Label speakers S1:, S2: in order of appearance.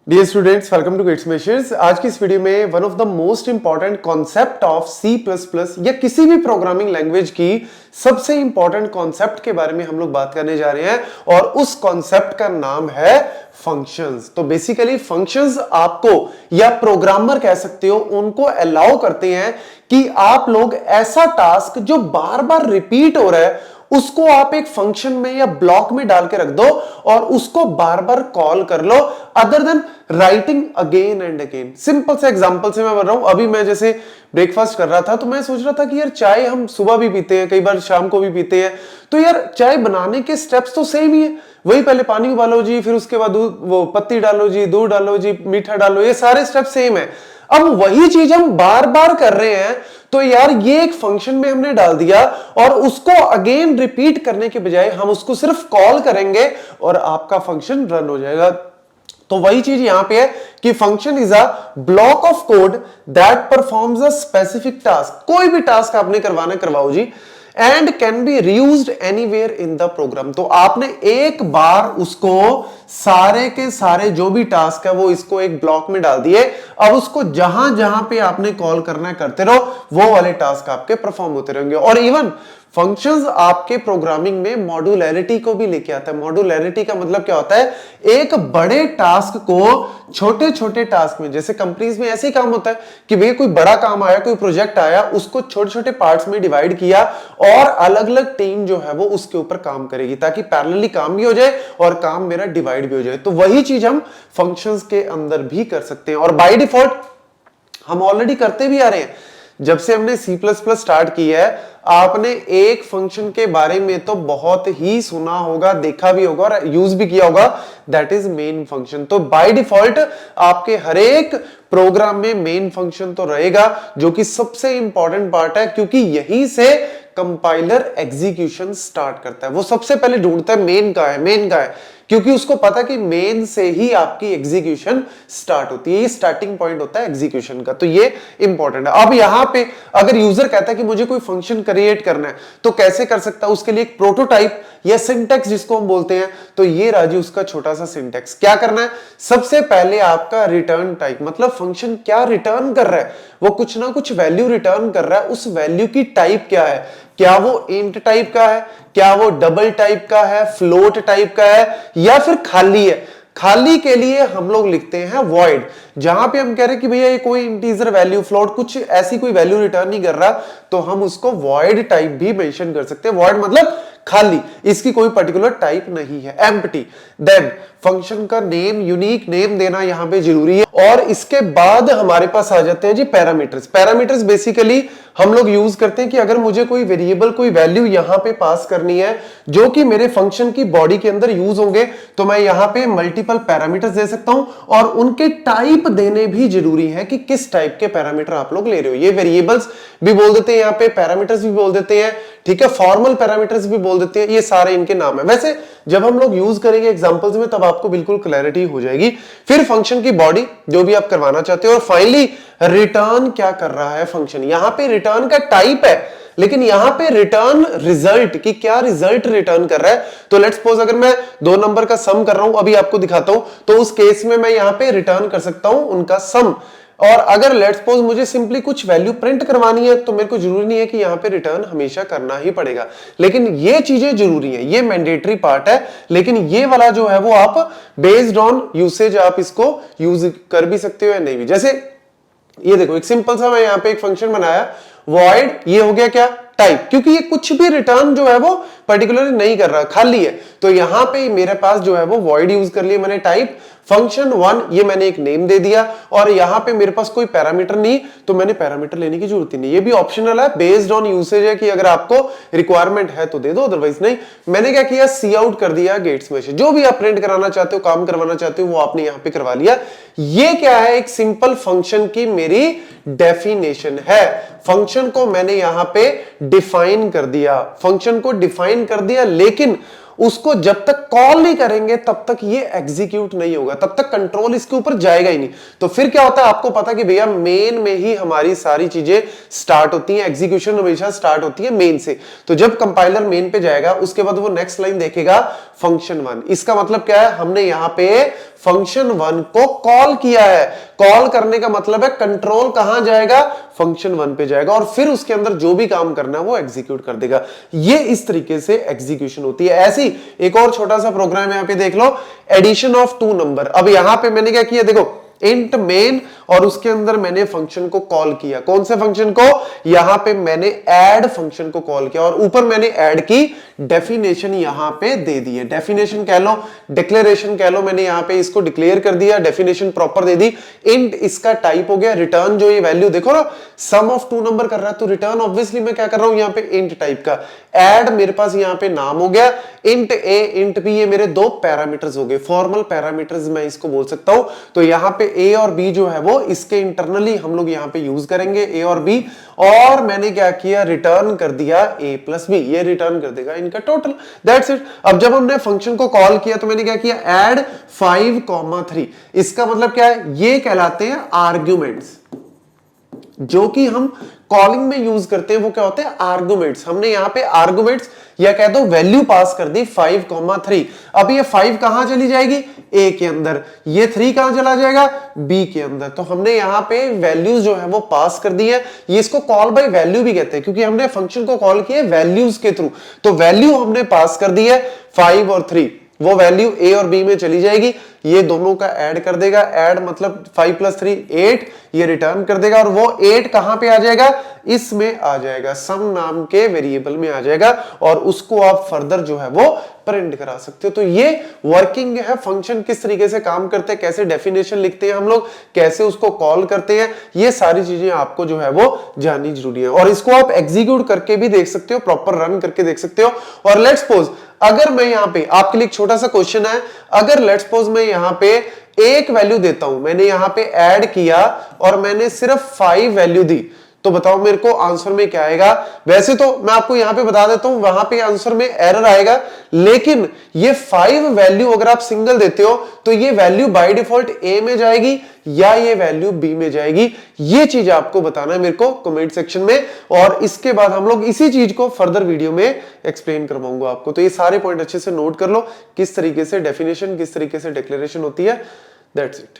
S1: Dear students, welcome to Gate Smashers. आज की इस वीडियो में one of the most important concept of C plus plus या किसी भी प्रोग्रामिंग लैंग्वेज की सबसे इंपॉर्टेंट कॉन्सेप्ट के बारे में हम लोग बात करने जा रहे हैं और उस कॉन्सेप्ट का नाम है फंक्शंस। तो बेसिकली फंक्शंस आपको या प्रोग्रामर कह सकते हो उनको अलाउ करते हैं कि आप लोग ऐसा टास्क जो बार बार रिपीट हो रहा है उसको आप एक फंक्शन में या ब्लॉक में डाल के रख दो और उसको बार बार कॉल कर लो, other than writing again and again. Simple से एग्जांपल से मैं बोल रहा हूं। अभी मैं जैसे ब्रेकफास्ट कर रहा था तो मैं सोच रहा था कि यार चाय हम सुबह भी पीते हैं, कई बार शाम को भी पीते हैं, तो यार चाय बनाने के स्टेप्स तो सेम ही है। वही पहले पानी उबालो जी, फिर उसके बाद वो पत्ती डालो जी, दूध डालो जी, मीठा डालो, ये सारे स्टेप सेम है। अब वही चीज हम बार बार कर रहे हैं तो यार ये एक फंक्शन में हमने डाल दिया और उसको अगेन रिपीट करने के बजाय हम उसको सिर्फ कॉल करेंगे और आपका फंक्शन रन हो जाएगा। तो वही चीज यहां पे है कि function is a block of code that performs a specific task. कोई भी टास्क आपने करवाना करवाओ जी, and can be reused anywhere in the program. तो आपने एक बार उसको सारे के सारे जो भी टास्क है वो इसको एक ब्लॉक में डाल दिए। अब उसको जहां जहां पे आपने कॉल करना है करते रहो, वो वाले टास्क आपके परफॉर्म होते रहेंगे। और इवन फंक्शंस आपके प्रोग्रामिंग में मॉड्यूलैरिटी को भी लेके आता है। मॉड्यूलैरिटी का मतलब क्या होता है? एक बड़े टास्क को छोटे छोटे टास्क में, जैसे कंपनीज में ऐसे ही काम होता है कि भैया कोई बड़ा काम आया, कोई प्रोजेक्ट आया, उसको छोटे छोटे पार्ट्स में डिवाइड किया और अलग अलग टीम जो है वो उसके ऊपर काम करेगी ताकि पैरेलली काम भी हो जाए और काम मेरा डिवाइड भी हो जाए। तो वही चीज हम फंक्शंस के अंदर भी कर सकते हैं और बाय डिफॉल्ट हम ऑलरेडी करते भी आ रहे हैं। जब से हमने C++ स्टार्ट किया है, आपने एक फंक्शन के बारे में तो बहुत ही सुना होगा, देखा भी होगा और यूज भी किया होगा, दैट इज मेन फंक्शन। तो बाय डिफॉल्ट आपके हर एक प्रोग्राम में मेन फंक्शन तो रहेगा, जो कि सबसे इंपॉर्टेंट पार्ट है, क्योंकि यहीं से कंपाइलर एग्जीक्यूशन स्टार्ट करता है। वो सबसे पहले ढूंढता है मेन का है, मेन का है, क्योंकि उसको पता कि मेन से ही आपकी एग्जीक्यूशन स्टार्ट होती है। ये स्टार्टिंग पॉइंट होता है एग्जीक्यूशन का, तो ये इंपॉर्टेंट है। अब यहां पे अगर यूजर कहता है कि मुझे कोई फंक्शन क्रिएट करना है तो कैसे कर सकता है? उसके लिए एक प्रोटोटाइप या सिंटैक्स जिसको हम बोलते हैं, तो ये राजी उसका छोटा सा सिंटैक्स। क्या करना है? सबसे पहले आपका रिटर्न टाइप, मतलब फंक्शन क्या रिटर्न कर रहा है, वो कुछ ना कुछ वैल्यू रिटर्न कर रहा है, उस वैल्यू की टाइप क्या है? क्या वो इंट टाइप का है, क्या वो डबल टाइप का है, फ्लोट टाइप का है, या फिर खाली है? खाली के लिए हम लोग लिखते हैं वॉइड। जहां पे हम कह रहे हैं कि भैया ये कोई इंटीजर वैल्यू, फ्लोट, कुछ ऐसी कोई वैल्यू रिटर्न नहीं कर रहा, तो हम उसको वॉइड टाइप भी मेंशन कर सकते हैं। वॉइड मतलब खाली, इसकी कोई पर्टिकुलर टाइप नहीं है, एम्प्टी। देन फंक्शन का नेम, यूनिक नेम देना यहां पे जरूरी है। और इसके बाद हमारे पास आ जाते हैं जी पैरामीटर्स। पैरामीटर्स बेसिकली हम लोग यूज करते हैं कि अगर मुझे कोई वेरिएबल, कोई वैल्यू यहां पे पास करनी है जो कि मेरे फंक्शन की बॉडी के अंदर यूज होंगे, तो मैं यहां पे मल्टीपल पैरामीटर्स दे सकता हूं और उनके टाइप देने भी जरूरी है कि किस टाइप के पैरामीटर आप लोग ले रहे हो। ये वेरिएबल्स भी बोल देते हैं, यहां पे पैरामीटर्स भी बोल देते हैं, ठीक है, फॉर्मल पैरामीटर्स भी बोल देते हैं, ये सारे इनके नाम है। वैसे जब हम लोग यूज करेंगे एग्जांपल्स में तब आपको बिल्कुल क्लैरिटी हो जाएगी। फिर फंक्शन की बॉडी जो भी आप करवाना चाहते हो, और फाइनली रिटर्न क्या कर रहा है फंक्शन। यहां पे रिटर्न का टाइप है, लेकिन यहां पे रिटर्न रिजल्ट की क्या रिजल्ट रिटर्न कर रहा है। तो लेट्स सपोज अगर मैं दो नंबर का सम कर रहा हूं, अभी आपको दिखाता हूं, तो उस केस में मैं यहां पे रिटर्न कर सकता हूं उनका सम। और अगर लेट्स सपोज मुझे सिंपली कुछ वैल्यू प्रिंट करवानी है तो मेरे को जरूरी नहीं है कि यहां पे रिटर्न हमेशा करना ही पड़ेगा, लेकिन ये चीजें जरूरी है, ये मैंडेटरी पार्ट है। लेकिन ये वाला जो है वो आप बेस्ड ऑन यूसेज आप इसको यूज कर भी सकते हो या नहीं भी। जैसे ये देखो, एक सिंपल सा मैं यहां पे एक फंक्शन बनाया वॉइड, ये हो गया क्या? टाइप, क्योंकि ये कुछ भी रिटर्न जो है वो पर्टिकुलरली नहीं कर रहा, खाली है। तो यहां पे मेरे पास जो है वो वॉइड यूज कर लिया मैंने, टाइप फंक्शन 1, ये मैंने एक नेम दे दिया, और यहां पे मेरे पास कोई पैरामीटर नहीं, तो मैंने पैरामीटर लेने की जरूरत ही नहीं। ये भी ऑप्शनल है, बेस्ड ऑन यूसेज है कि अगर आपको रिक्वायरमेंट है तो दे दो, अदरवाइज नहीं। मैंने क्या किया? सी आउट कर दिया गेट्स में से। जो भी आप प्रिंट कराना चाहते हो, काम करवाना चाहते हो, वो आपने यहां पे करवा लिया। ये क्या है? एक सिंपल फंक्शन की मेरी डेफिनेशन है। फंक्शन को मैंने यहां पे डिफाइन कर दिया, फंक्शन को डिफाइन कर दिया, लेकिन उसको जब तक कॉल नहीं करेंगे तब तक ये एग्जीक्यूट नहीं होगा, तब तक कंट्रोल इसके ऊपर जाएगा ही नहीं। तो फिर क्या होता है? आपको पता कि भैया मेन में ही हमारी सारी चीजें स्टार्ट होती हैं, एग्जीक्यूशन हमेशा स्टार्ट होती है मेन से। तो जब कंपाइलर मेन पे जाएगा उसके बाद वो नेक्स्ट लाइन देखेगा फंक्शन 1। इसका मतलब क्या है? हमने यहां पे फंक्शन 1 को कॉल किया है। कॉल करने का मतलब है कंट्रोल कहां जाएगा, फंक्शन 1 पे जाएगा और फिर उसके अंदर जो भी काम करना है वो एग्जीक्यूट कर देगा। ये इस तरीके से एग्जीक्यूशन होती है। ऐसी एक और छोटा सा प्रोग्राम यहां पे देख लो, एडिशन ऑफ 2 नंबर। अब यहां पे मैंने क्या किया, देखो इंट मेन और उसके अंदर मैंने फंक्शन को कॉल किया। कौन से फंक्शन को, यहां पे मैंने ऐड फंक्शन को कॉल किया और ऊपर मैंने ऐड की डेफिनेशन यहां पे दे दी है। डेफिनेशन कह लो, डिक्लेरेशन कह लो, मैंने यहां पे इसको डिक्लेयर कर दिया, डेफिनेशन प्रॉपर दे दी। इंट इसका टाइप हो गया, रिटर्न जो ये वैल्यू देखो ना सम ऑफ 2 नंबर कर रहा है तो रिटर्न ऑब्वियसली मैं क्या कर रहा हूं यहां पे इंट टाइप का। ऐड मेरे पास यहां पे नाम हो गया, इंट ए इंट बी ये मेरे दो पैरामीटर्स हो गए, फॉर्मल पैरामीटर्स मैं इसको बोल सकता हूं। तो यहां पे ए और बी जो है वो इसके इंटरनली हम लोग यहां पे यूज करेंगे ए और बी, और मैंने क्या किया रिटर्न कर दिया ए प्लस बी, ये रिटर्न कर देगा इनका टोटल, दैट्स इट। अब जब हमने फंक्शन को कॉल किया तो मैंने क्या किया, ऐड 5,3। इसका मतलब क्या है, ये कहलाते हैं आर्ग्यूमेंट्स। जो कि हम कॉलिंग में यूज करते हैं वो क्या होते हैं, आर्गुमेंट्स। हमने यहां पे आर्गुमेंट्स या कह दो वैल्यू पास कर दी 5,3। अब ये 5 कहां चली जाएगी, ए के अंदर, ये 3 कहां चला जाएगा, बी के अंदर। तो हमने यहां पे वैल्यूज जो है वो पास कर दी है। ये इसको कॉल बाय वैल्यू भी कहते हैं क्योंकि हमने फंक्शन को कॉल किया वैल्यूज के थ्रू। तो वैल्यू हमने पास कर दी है 5 और 3, वो वैल्यू ए और बी में चली जाएगी, ये दोनों का ऐड कर देगा। ऐड मतलब 5 + 3 8, ये रिटर्न कर देगा और वो 8 कहां पे आ जाएगा, इसमें आ जाएगा, सम नाम के वेरिएबल में आ जाएगा और उसको आप फर्दर जो है वो प्रिंट करा सकते हो। तो ये वर्किंग है, फंक्शन किस तरीके से काम करते हैं, कैसे डेफिनेशन लिखते हैं हम लोग, कैसे उसको कॉल करते हैं, ये सारी चीजें आपको जो है वो जाननी जरूरी है। और इसको आप एग्जीक्यूट करके भी देख सकते हो, प्रॉपर रन करके देख सकते हो। और लेट्स सपोज अगर मैं यहां पे आपके लिए एक छोटा सा क्वेश्चन है, अगर लेट्स सपोज मैं यहां पे एक वैल्यू देता हूं, मैंने यहां पे ऐड किया और मैंने सिर्फ 5 वैल्यू दी, तो बताओ मेरे को आंसर में क्या आएगा। वैसे तो मैं आपको यहां पे बता देता हूं वहां पे आंसर में एरर आएगा, लेकिन ये 5 वैल्यू अगर आप सिंगल देते हो तो ये वैल्यू बाय डिफॉल्ट ए में जाएगी या ये वैल्यू बी में जाएगी। ये चीज आपको बताना है मेरे को कमेंट सेक्शन में, और इसके बाद हम लोग इसी चीज को फर्दर वीडियो में एक्सप्लेन करवाऊंगा आपको। तो ये सारे पॉइंट अच्छे से नोट कर लो, किस तरीके से डेफिनेशन, किस तरीके से डिक्लेरेशन होती है। That's it.